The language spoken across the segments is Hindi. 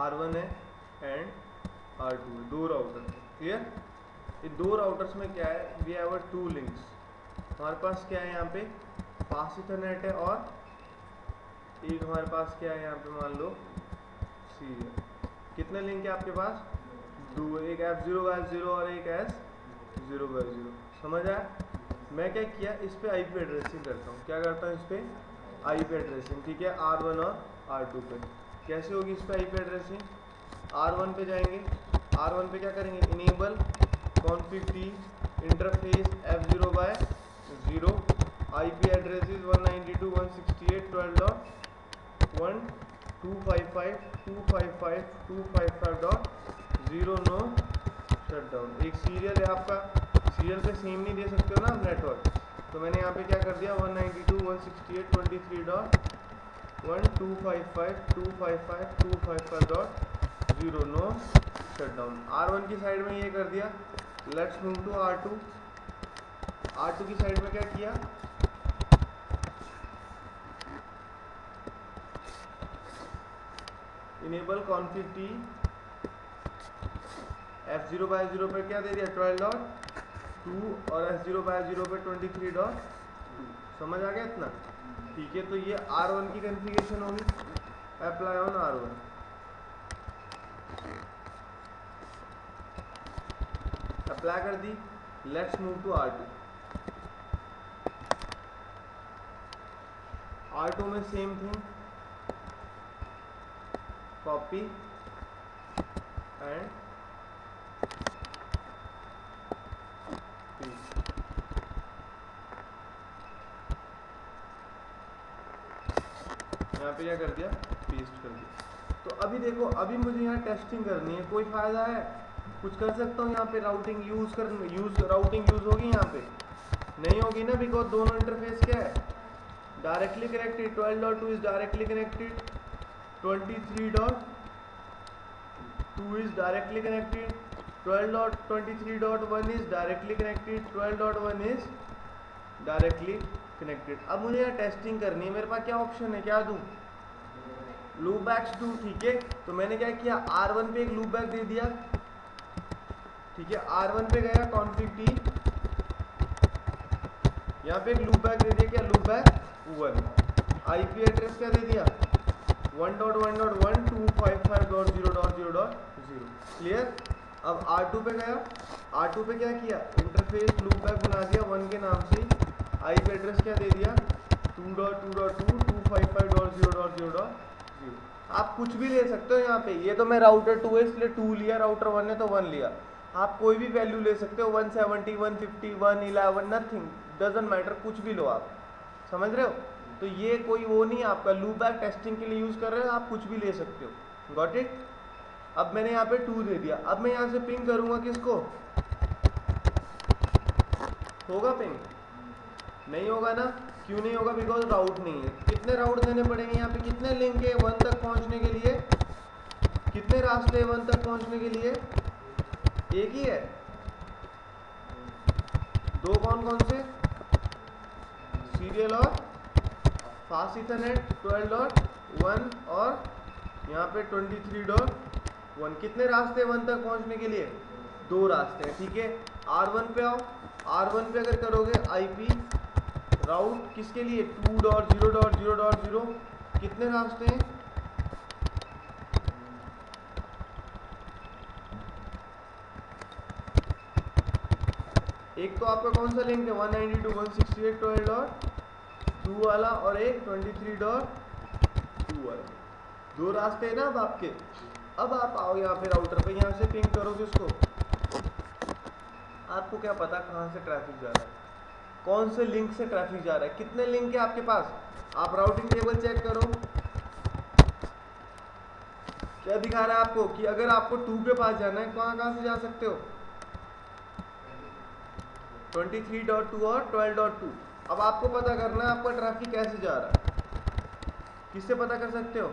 R1 है एंड R2 है, दो राउटर है। क्लियर? ये दो राउटर्स में क्या है, वी हैव 2 लिंक्स। हमारे पास क्या है यहाँ पे, फास्ट इथरनेट है, और एक हमारे पास क्या है यहाँ पे, मान लो सीरियल। कितने लिंक है आपके पास? दो, एक F0/F0 और एक S0/0। समझ आया? मैं क्या किया, इस पे IP एड्रेसिंग करता हूँ। क्या करता हूँ? इस पे IP एड्रेसिंग, ठीक है, R1 और R2 पे। कैसे होगी इस पे IP एड्रेसिंग? R1 पे जाएंगे, R1 पे क्या करेंगे, enable config t interface F0/0, IP address is 192.168.12.1.255.255.255.0 no shutdown. एक सीरियल है आपका, सीरियल पे सेम नहीं दे सकते हो ना आप नेटवर्क, तो मैंने यहाँ पे क्या कर दिया, 192.168.23.1.255.255.255.0 नो शटडाउन। R1 की साइड में ये कर दिया। Let's move to R2। R2 की साइड में क्या किया, इनेबल कॉन्फिग टी F0/0 पे क्या दे दिया, 12.2 और S0/0 पे 23.2। समझ आ गया इतना? ठीक है, तो ये R1 की कॉन्फ़िगरेशन होगी। अप्लाई ऑन R1, अप्लाई कर दी। Let's move to R2। R2 में same thing, copy and paste. यहाँ पे क्या कर दिया, पेस्ट कर दिया। तो अभी देखो, अभी मुझे यहाँ टेस्टिंग करनी है, कोई फायदा है? कुछ कर सकता हूँ यहाँ पे, राउटिंग राउटिंग यूज होगी यहाँ पे? नहीं होगी ना, बिकॉज दोनों इंटरफेस क्या है, directly connected. 12.2 is directly connected, 23.2 is directly connected, 12.23.1 is directly connected, 12.1 is directly connected. अब मुझे यहाँ टेस्टिंग करनी है, मेरे पास क्या ऑप्शन है, क्या दूं, लूपबैक्स दूं। ठीक है, तो मैंने क्या किया, R1 पे एक लूपबैक दे दिया। ठीक है, R1 पे गया, कॉन्फिग टी, यहाँ पे एक लूपबैक दे दिया, क्या, लूपबैक 1। IP एड्रेस क्या दे दिया, 1.1.1.255.0.0.0। क्लियर? अब R2 पे गया, R2 पे क्या किया, इंटरफेस लूपबैक बना दिया 1 के नाम से। IP एड्रेस क्या दे दिया, 2.2.2.255.0.0.0। आप कुछ भी ले सकते हो यहाँ पे। ये तो मैं राउटर 2 है इसलिए 2 लिया, राउटर 1 है तो 1 लिया। आप कोई भी वैल्यू ले सकते हो, 170, 150, 111, नथिंग, डजंट मैटर, कुछ भी लो आप। समझ रहे हो? तो ये कोई वो नहीं, आपका लूपबैक टेस्टिंग के लिए यूज कर रहे हो, आप कुछ भी ले सकते हो। Got it? अब मैंने यहाँ पे 2 दे दिया। अब मैं यहाँ से पिंग करूंगा किसको, होगा पिंग? नहीं होगा ना। क्यों नहीं होगा? बिकॉज राउट नहीं है। कितने राउट देने पड़ेंगे यहाँ पे, कितने लिंक है 1 तक पहुंचने के लिए, कितने रास्ते हैं 1 तक पहुंचने के लिए? एक ही है। दो कौन कौन से, सीरियल और फास्ट इथरनेट 12.1 और यहाँ पे 23.1। कितने रास्ते 1 तक पहुंचने के लिए? 2 रास्ते हैं। ठीक है, R1 पे आओ। R1 पे अगर करोगे IP राउट किसके लिए, 2.0.0.0, कितने रास्ते हैं? एक तो आपका कौन सा लिंक है, 192.168.12.2 वाला, और एक 23.2 वाला। 2 रास्ते हैं ना अब आपके। अब आप आओ यहाँ पे राउटर पे, यहाँ से पिंग करोगे उसको। आपको क्या पता कहाँ से ट्रैफिक जा रहा है, कौन से लिंक से ट्रैफिक जा रहा है, कितने लिंक है आपके पास। आप राउटिंग टेबल चेक करो, क्या दिखा रहा है आपको कि अगर आपको 2 के पास जाना है, कहाँ से जा सकते हो, 23.2 और 12.2। अब आपको पता करना है आपका ट्रैफिक कैसे जा रहा है, किससे पता कर सकते हो?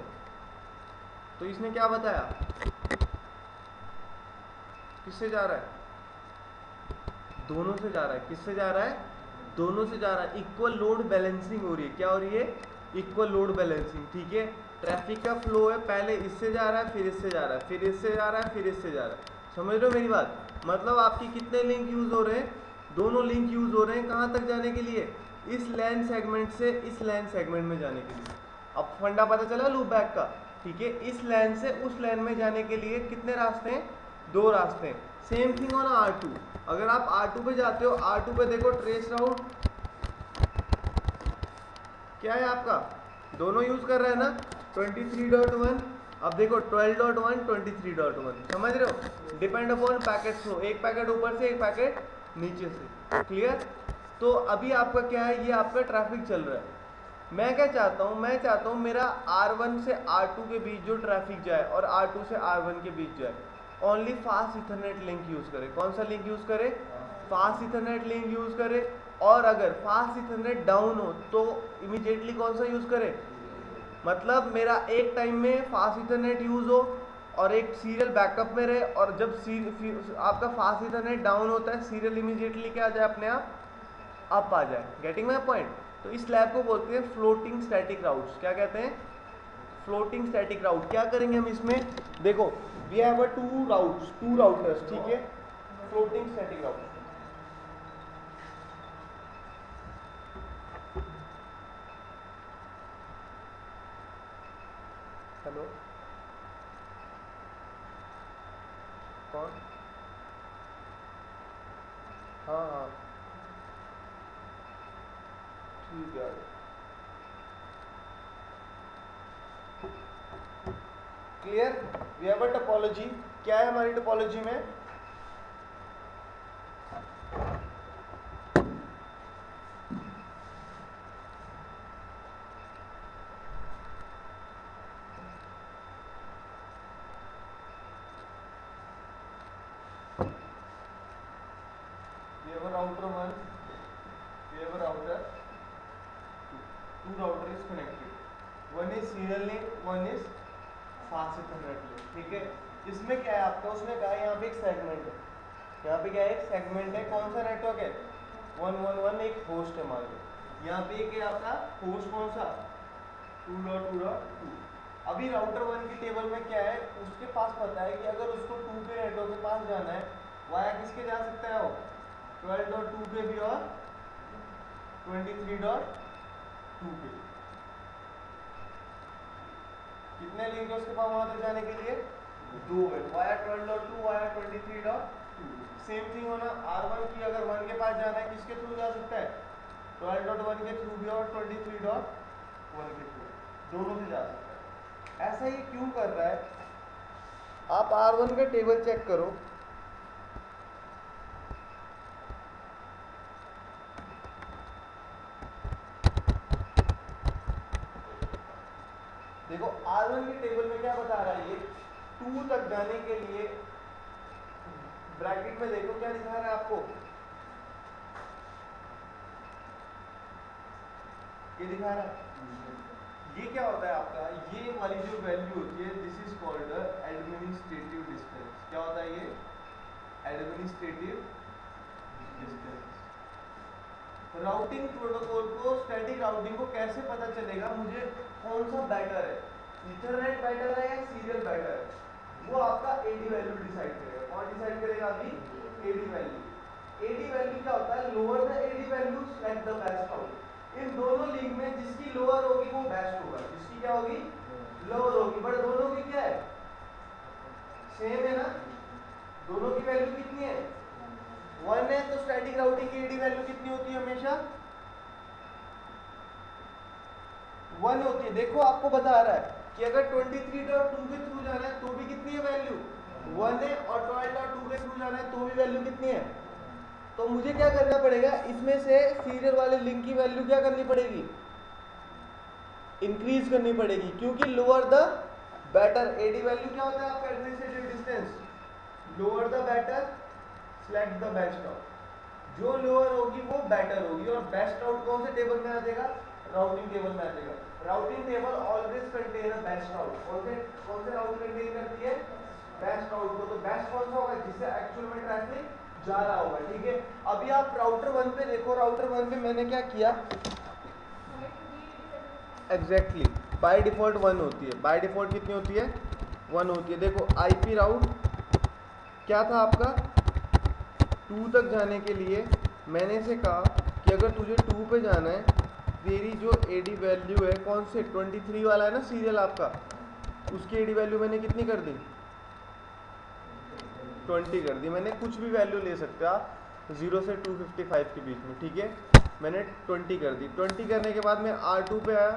तो इसने क्या बताया, किससे जा रहा है, दोनों से जा रहा है। किससे जा रहा है? दोनों से जा रहा है। इक्वल लोड बैलेंसिंग हो रही है। क्या हो रही है? Equal load balancing. ठीक है, ट्रैफिक का फ्लो है, पहले इससे जा रहा है, फिर इससे जा रहा है, फिर इससे जा रहा है, फिर इससे जा रहा है। समझ रहे हो मेरी बात? मतलब आपकी कितने लिंक यूज हो रहे हैं? दोनों लिंक यूज हो रहे हैं कहाँ तक जाने के लिए? इस लैन सेगमेंट से इस लैन सेगमेंट में जाने के लिए। अब फंडा पता चला लूप बैक का, ठीक है? इस लैन से उस लैन में जाने के लिए कितने रास्ते हैं? 2 रास्ते हैं। Same thing on R2। अगर आप R2 पे जाते हो, R2 पे देखो ट्रेस राउट क्या है आपका, दोनों यूज कर रहे हैं ना, 23.1। अब देखो 12.1 23.1, समझ रहे हो? डिपेंड अपॉन पैकेट फ्लो, एक पैकेट ऊपर से एक पैकेट नीचे से। क्लियर? तो अभी आपका क्या है, ये आपका ट्रैफिक चल रहा है। मैं क्या चाहता हूँ, मैं चाहता हूँ मेरा R1 से R2 के बीच जो ट्रैफिक जाए और R2 से R1 के बीच जाए, only fast Ethernet link use करे। कौन सा लिंक यूज करे? फास्ट इथरनेट लिंक यूज करे। और अगर फास्ट इथरनेट डाउन हो तो इमीडिएटली कौन सा यूज करे? मतलब मेरा एक टाइम में फास्ट इथरनेट यूज हो और एक सीरियल बैकअप में रहे, और जब आपका फास्ट इथरनेट डाउन होता है, सीरियल इमीडिएटली क्या आ जाए, अपने आप अप आ जाए। Getting my point? तो इस लैब को बोलते हैं फ्लोटिंग स्टैटिक राउट्स। क्या कहते हैं? फ्लोटिंग स्टैटिक राउट। क्या करेंगे हम इसमें? देखो वी हैव अ 2 राउटर्स, ठीक है? फ्लोटिंग स्टैटिक राउट। हेलो, कौन? हाँ हाँ ठीक है। Clear? We have a topology. क्या है हमारी टोपोलॉजी में? We have a router 1, we have a router 2. Two router is connected. One is serial link, one is fast Ethernet link, ठीक है? इसमें क्या है आपका, उसमें क्या है, यहाँ पे एक सेगमेंट है, यहाँ पे क्या है, एक सेगमेंट है। कौन सा नेटवर्क है? 111, एक होस्ट है मान लो। यहाँ पे एक है आपका होस्ट, कौन सा? 2.2.2। अभी राउटर 1 की टेबल में क्या है, उसके पास पता है कि अगर उसको 2 के नेटवर्क के पास जाना है, वाया किसके जा सकता है वो? 12.2 के भी और 23.2 के। कितने लिंक है उसके पास वहां तक जाने के लिए? 2 है, वाया 12.2 वाया 23.2। सेम थिंग होना R1 की, अगर 1 के पास जाना है किसके थ्रू जा सकता है? 12.1 के थ्रू भी और 23.1 के थ्रू, दोनों से जा सकता है। ऐसा ये क्यों कर रहा है? आप R1 का टेबल चेक करो, देखो R1 के टेबल में क्या बता रहा है, ये 2 तक जाने के लिए ब्रैकेट में देखो क्या दिखा रहा है आपको, ये दिखा रहा है। ये क्या होता है आपका, ये वाली जो वैल्यू होती है, this is called administrative distance. क्या होता है ये? Administrative distance. राउटिंग प्रोटोकॉल को, स्टैटिक राउटिंग को कैसे पता चलेगा मुझे कौन सा बेटर है, इथरनेट बेटर है या सीरियल बेटर है? वो आपका एडी वैल्यू डिसाइड करेगा। कौन डिसाइड करेगा? अभी एडी वैल्यू। एडी वैल्यू क्या होता है? Lower the AD value select the best out. इन दोनों लिंक में जिसकी लोअर होगी वो बेस्ट होगा, जिसकी क्या होगी? लोअर होगी। बट दोनों की क्या है? सेम है ना? दोनों की वैल्यू कितनी है? 1 है। तो स्टैटिक राउटिंग की एडी वैल्यू कितनी होती है? हमेशा 1 होती है। देखो आपको बता रहा है कि अगर 23.2 के थ्रू जाना है तो भी कितनी है वैल्यू? 1 है, और 12.2 के थ्रू जाना है तो भी वैल्यू कितनी है? तो मुझे क्या करना पड़ेगा, इसमें से सीरियल वाले लिंक की वैल्यू क्या करनी पड़ेगी? इंक्रीज करनी पड़ेगी, क्योंकि lower the better. AD value क्या होता है आपका? Administrative distance. Lower the better select the best out. जो लोअर होगी वो बेटर होगी, और बेस्ट आउट कौन से टेबल में आ जाएगा? राउटिंग टेबल में आ जाएगा। Routing table always contain a best out. कौन से राउट कंटेन करती है? बेस्ट आउट को। तो बेस्ट कौन सा होगा? जिससे एक्चुअल में ट्रैफिक जा रहा होगा, ठीक है? अभी आप राउटर 1 पे देखो, राउटर 1 पे मैंने क्या किया एग्जैक्टली बाय डिफ़ॉल्ट 1 होती है। बाय डिफ़ॉल्ट कितनी होती है? 1 होती है। देखो आईपी राउट क्या था आपका, 2 तक जाने के लिए मैंने से कहा कि अगर तुझे 2 पे जाना है, तेरी जो एडी वैल्यू है कौन से 23 वाला है ना सीरियल आपका, उसकी एडी वैल्यू मैंने कितनी कर दी? 20 कर दी। मैंने कुछ भी वैल्यू ले सकते हो आप 0 से 255 के बीच में, ठीक है। मैंने 20 कर दी। 20 करने के बाद मैं R2 पे आया।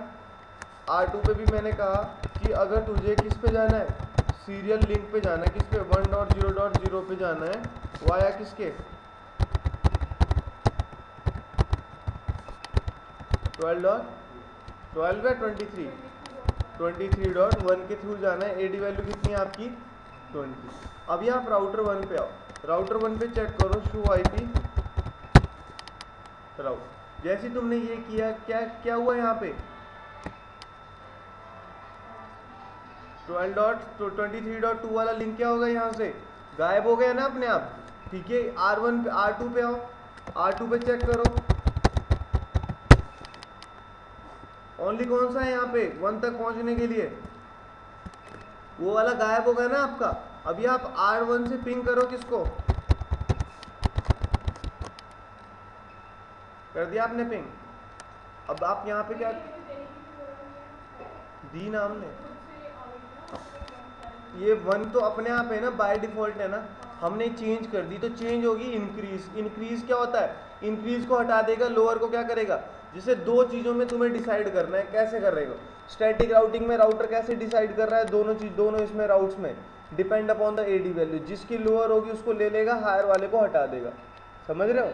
R2 पे भी मैंने कहा कि अगर तुझे किस पे जाना है, सीरियल लिंक पे जाना है, किस पे 1.0.0 पे जाना है, वाया किसके 12 या 23.1 के थ्रू जाना है। एडी वैल्यू कितनी है आपकी? 20। अभी आप राउटर 1 पे आओ। राउटर 1 पे चेक करो शो आईपी राउट। जैसे तुमने ये किया, क्या क्या हुआ यहाँ पे? 12.23.2 वाला लिंक क्या होगा, यहाँ से गायब हो गया ना अपने आप, ठीक है। R1 पे R2 पे आओ, R2 पे चेक करो, ओनली कौन सा है यहाँ पे 1 तक पहुंचने के लिए, वो वाला गायब हो गया ना आपका। अभी आप R1 से पिंग करो, किसको कर दिया आपने पिंग। अब आप यहाँ पे क्या दी ना हमने, ये 1 तो अपने आप है ना, बाय डिफॉल्ट है ना, हमने चेंज कर दी तो चेंज होगी इंक्रीज। इंक्रीज क्या होता है? इंक्रीज को हटा देगा, लोअर को क्या करेगा? जिसे दो चीज़ों में तुम्हें डिसाइड करना है, कैसे करेगा? स्टैटिक राउटिंग में राउटर कैसे डिसाइड कर रहा है? दोनों इसमें राउट्स में depend upon the AD value, जिसकी लोअर होगी उसको ले लेगा, हायर वाले को हटा देगा। समझ रहे हो?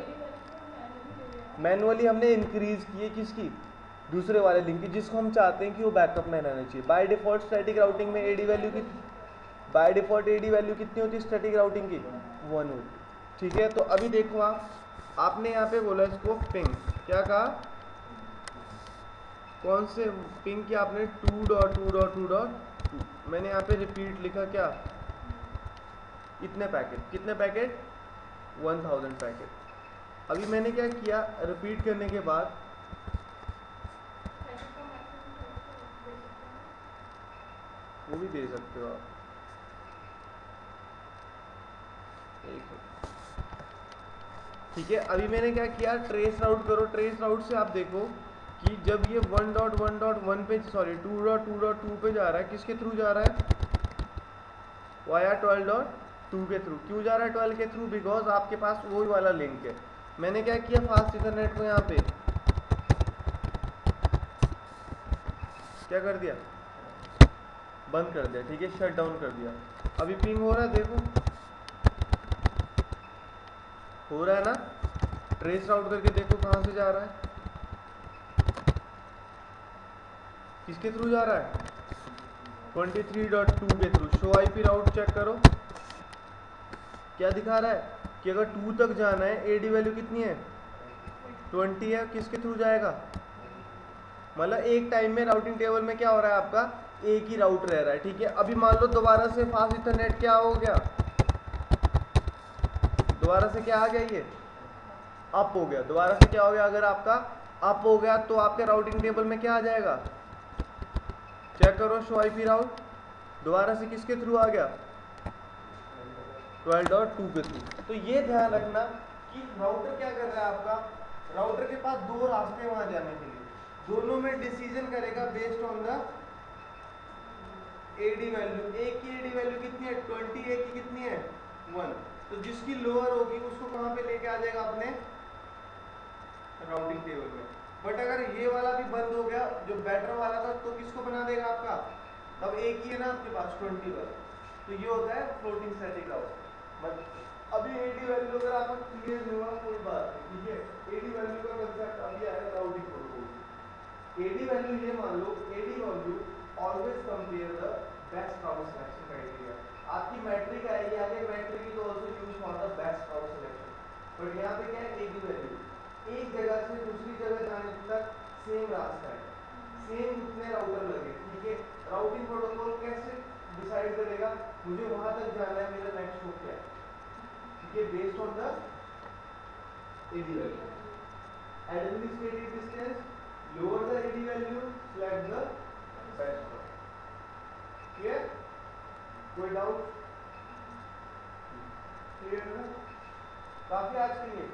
मैनुअली हमने इंक्रीज किए किसकी? दूसरे वाले लिंक की, जिसको हम चाहते हैं कि वो बैकअप में रहना चाहिए। बाय डिफॉल्ट स्टैटिक राउटिंग में एडी वैल्यू की, बाय डिफॉल्ट एडी वैल्यू कितनी होती है स्टैटिक राउटिंग की? 1 होती, ठीक है। तो अभी देखो आपने यहाँ पे बोला इसको पिंग, क्या कहा? कौन से पिंग किया आपने? 2.2.2.2। मैंने यहाँ पे रिपीट लिखा, क्या इतने पैकेट, कितने पैकेट? 1000 पैकेट। अभी मैंने क्या किया, रिपीट करने के बाद वो भी दे सकते हो आप, ठीक है। अभी मैंने क्या किया, ट्रेस राउट करो। ट्रेस राउट से आप देखो कि जब ये 1.1.1 पे, सॉरी 2.2.2 पे जा रहा है, किसके थ्रू जा रहा है? वाया 12.2 के थ्रू। क्यों जा रहा है 12 के थ्रू? बिकॉज आपके पास वही वाला लिंक है। मैंने क्या किया, फास्ट इथरनेट को यहाँ पे क्या कर दिया, बंद कर दिया, ठीक है, शट डाउन कर दिया। अभी पिंग हो रहा है, देखो हो रहा है ना। ट्रेस राउट करके देखो कहाँ से जा रहा है, किसके थ्रू जा रहा है? 23.2 के थ्रू। शो आईपी राउट चेक करो, क्या दिखा रहा है कि अगर 2 तक जाना है, एडी वैल्यू कितनी है? 20 है। किसके थ्रू जाएगा? मतलब एक टाइम में राउटिंग टेबल में क्या हो रहा है आपका, एक ही राउट रह रहा है, ठीक है। अभी मान लो दोबारा से फास्ट इथरनेट क्या हो गया, दोबारा से क्या आ गया, ये अप हो गया। दोबारा से क्या हो गया, अगर आपका अप हो गया तो आपके राउटिंग टेबल में क्या आ जाएगा? चेक करो शो आईपी राउट, दोबारा से किसके थ्रू आ गया? 12.2 के थ्रू। तो ये ध्यान रखना कि राउटर क्या कर रहा है आपका, राउटर के पास दो रास्ते हैं वहां जाने के लिए, दोनों में डिसीजन करेगा based on the AD value. एक की एडी वैल्यू कितनी है? 20। एक की कितनी है? 1। तो जिसकी लोअर होगी उसको कहां पे लेके आ जाएगा? अपने राउटिंग टेबल में। बट अगर ये वाला भी बंद हो गया, जो बेटर वाला था, तो किसको बना देगा आपका? तब एक ही है ना आपके पास 20 वाला। तो ये होता है फ्लोटिंग स्टैटिक राउट। अभी एडी वैल्यू अगर आपको क्लियर नहीं हुआ कोई बात नहीं, ठीक है। एडी वैल्यू का कंसेप्ट अभी आएगा राउटिंग प्रोटोकॉल। एडी वैल्यू ये मान लो, AD value always compare the best route selection criteria. आपकी मैट्रिक आएगी आगे, metric is also used for the best route selection. But यहाँ पे क्या है, एडी वैल्यू एक जगह से दूसरी जगह जाने तक सेम रास्ता है, सेम उतने राउटर लगे, ठीक है। राउटिंग प्रोटोकॉल कैसे डिसाइड करेगा मुझे वहां तक जाना है, मेरा नेक्स्ट स्टॉप क्या है, ठीक है, based on the AD value. Administrative distance, lower the AD value, select the best one. Clear? कोई डाउट? क्लियर है? काफी आज के लिए